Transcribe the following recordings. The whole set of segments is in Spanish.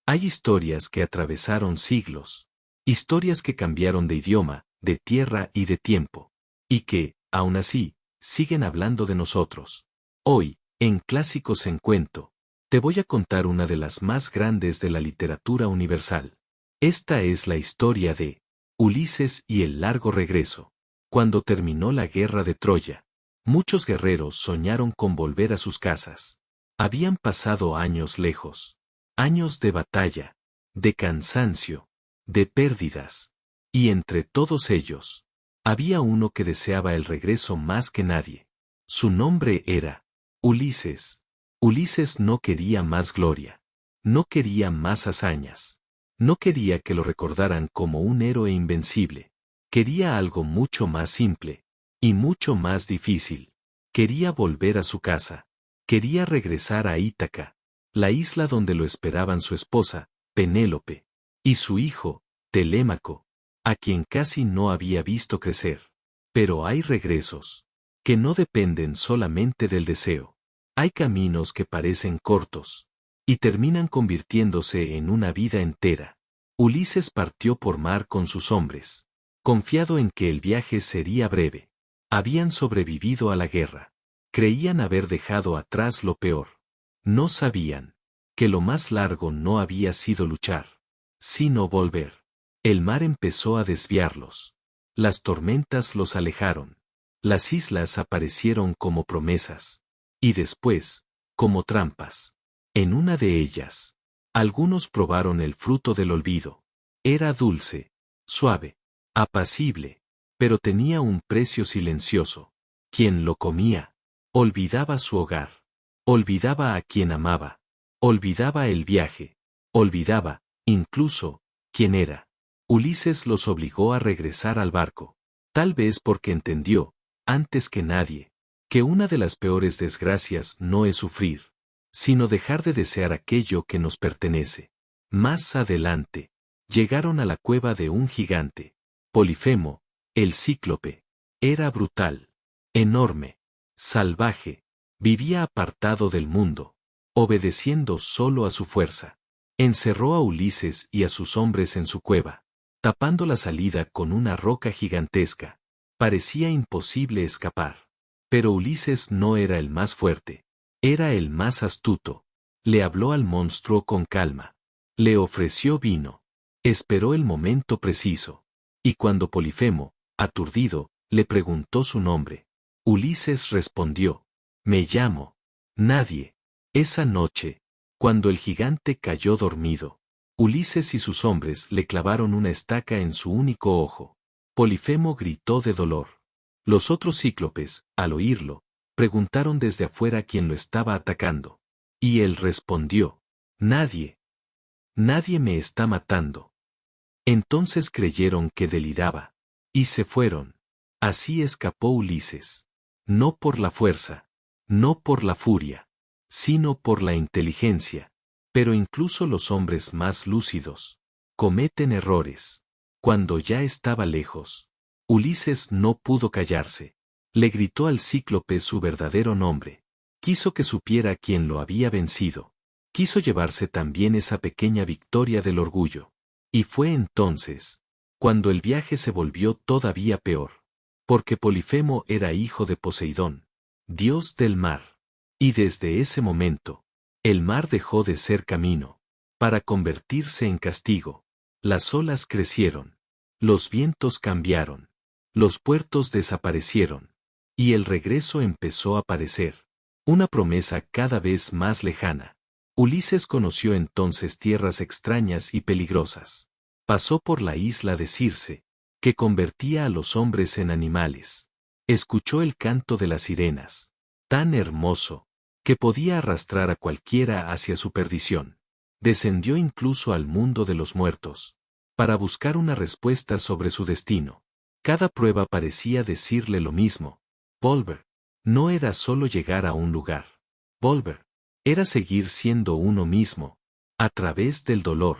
Hay historias que atravesaron siglos. Historias que cambiaron de idioma, de tierra y de tiempo. Y que, aún así, siguen hablando de nosotros. Hoy, en Clásicos en Cuento, te voy a contar una de las más grandes de la literatura universal. Esta es la historia de Ulises y el largo regreso. Cuando terminó la guerra de Troya, muchos guerreros soñaron con volver a sus casas. Habían pasado años lejos. Años de batalla, de cansancio, de pérdidas. Y entre todos ellos, había uno que deseaba el regreso más que nadie. Su nombre era Ulises. Ulises no quería más gloria. No quería más hazañas. No quería que lo recordaran como un héroe invencible. Quería algo mucho más simple. Y mucho más difícil. Quería volver a su casa. Quería regresar a Ítaca, la isla donde lo esperaban su esposa, Penélope, y su hijo, Telémaco, a quien casi no había visto crecer. Pero hay regresos que no dependen solamente del deseo. Hay caminos que parecen cortos y terminan convirtiéndose en una vida entera. Ulises partió por mar con sus hombres, confiado en que el viaje sería breve. Habían sobrevivido a la guerra. Creían haber dejado atrás lo peor. No sabían que lo más largo no había sido luchar, sino volver. El mar empezó a desviarlos. Las tormentas los alejaron. Las islas aparecieron como promesas. Y después, como trampas. En una de ellas, algunos probaron el fruto del olvido. Era dulce, suave, apacible, pero tenía un precio silencioso. Quien lo comía, olvidaba su hogar, olvidaba a quien amaba, olvidaba el viaje, olvidaba, incluso, quién era. Ulises los obligó a regresar al barco, tal vez porque entendió, antes que nadie, que una de las peores desgracias no es sufrir, sino dejar de desear aquello que nos pertenece. Más adelante, llegaron a la cueva de un gigante, Polifemo, el cíclope. Era brutal, enorme, salvaje, vivía apartado del mundo, obedeciendo solo a su fuerza. Encerró a Ulises y a sus hombres en su cueva, tapando la salida con una roca gigantesca. Parecía imposible escapar. Pero Ulises no era el más fuerte, era el más astuto. Le habló al monstruo con calma. Le ofreció vino. Esperó el momento preciso. Y cuando Polifemo, aturdido, le preguntó su nombre, Ulises respondió, me llamo Nadie. Esa noche, cuando el gigante cayó dormido, Ulises y sus hombres le clavaron una estaca en su único ojo. Polifemo gritó de dolor. Los otros cíclopes, al oírlo, preguntaron desde afuera quién lo estaba atacando. Y él respondió, nadie. Nadie me está matando. Entonces creyeron que deliraba. Y se fueron. Así escapó Ulises. No por la fuerza, no por la furia, sino por la inteligencia. Pero incluso los hombres más lúcidos cometen errores. Cuando ya estaba lejos, Ulises no pudo callarse. Le gritó al cíclope su verdadero nombre. Quiso que supiera quién lo había vencido. Quiso llevarse también esa pequeña victoria del orgullo. Y fue entonces cuando el viaje se volvió todavía peor. Porque Polifemo era hijo de Poseidón, dios del mar. Y desde ese momento, el mar dejó de ser camino, para convertirse en castigo. Las olas crecieron. Los vientos cambiaron. Los puertos desaparecieron. Y el regreso empezó a parecer una promesa cada vez más lejana. Ulises conoció entonces tierras extrañas y peligrosas. Pasó por la isla de Circe, que convertía a los hombres en animales. Escuchó el canto de las sirenas, tan hermoso, que podía arrastrar a cualquiera hacia su perdición. Descendió incluso al mundo de los muertos, para buscar una respuesta sobre su destino. Cada prueba parecía decirle lo mismo. Volver. No era solo llegar a un lugar. Volver. Era seguir siendo uno mismo, a través del dolor,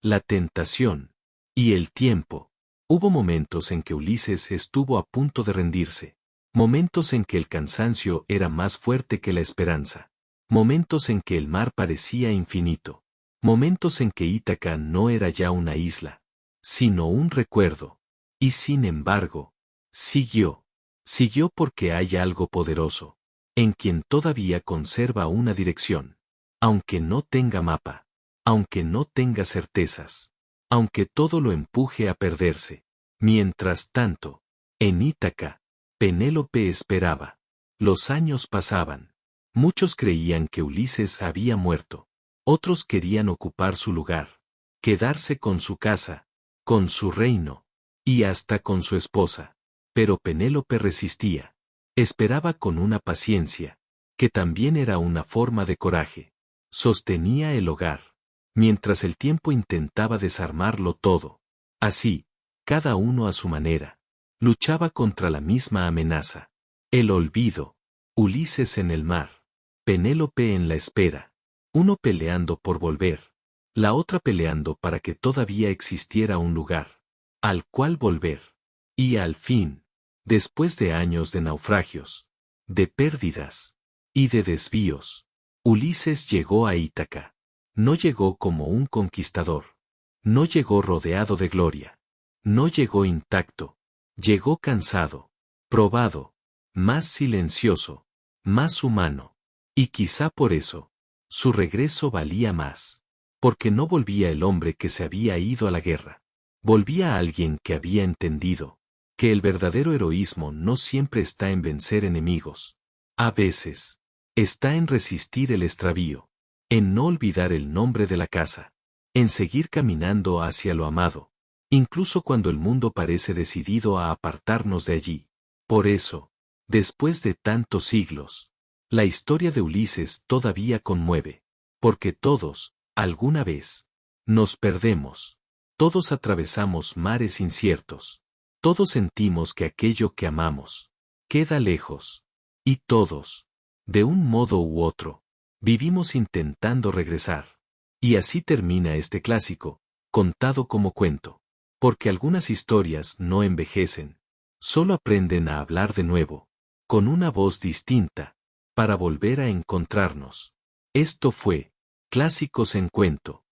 la tentación y el tiempo. Hubo momentos en que Ulises estuvo a punto de rendirse. Momentos en que el cansancio era más fuerte que la esperanza. Momentos en que el mar parecía infinito. Momentos en que Ítaca no era ya una isla, sino un recuerdo. Y sin embargo, siguió. Siguió porque hay algo poderoso, en quien todavía conserva una dirección. Aunque no tenga mapa, aunque no tenga certezas, aunque todo lo empuje a perderse. Mientras tanto, en Ítaca, Penélope esperaba. Los años pasaban. Muchos creían que Ulises había muerto. Otros querían ocupar su lugar, quedarse con su casa, con su reino, y hasta con su esposa. Pero Penélope resistía. Esperaba con una paciencia, que también era una forma de coraje. Sostenía el hogar, mientras el tiempo intentaba desarmarlo todo. Así, cada uno a su manera, luchaba contra la misma amenaza. El olvido. Ulises en el mar. Penélope en la espera. Uno peleando por volver, la otra peleando para que todavía existiera un lugar al cual volver. Y al fin, después de años de naufragios, de pérdidas y de desvíos, Ulises llegó a Ítaca. No llegó como un conquistador. No llegó rodeado de gloria. No llegó intacto. Llegó cansado, probado, más silencioso, más humano. Y quizá por eso, su regreso valía más. Porque no volvía el hombre que se había ido a la guerra. Volvía alguien que había entendido que el verdadero heroísmo no siempre está en vencer enemigos. A veces, está en resistir el extravío, en no olvidar el nombre de la casa, en seguir caminando hacia lo amado, incluso cuando el mundo parece decidido a apartarnos de allí. Por eso, después de tantos siglos, la historia de Ulises todavía conmueve, porque todos, alguna vez, nos perdemos. Todos atravesamos mares inciertos. Todos sentimos que aquello que amamos queda lejos. Y todos, de un modo u otro, vivimos intentando regresar. Y así termina este clásico, contado como cuento. Porque algunas historias no envejecen, solo aprenden a hablar de nuevo, con una voz distinta, para volver a encontrarnos. Esto fue Clásicos en Cuento.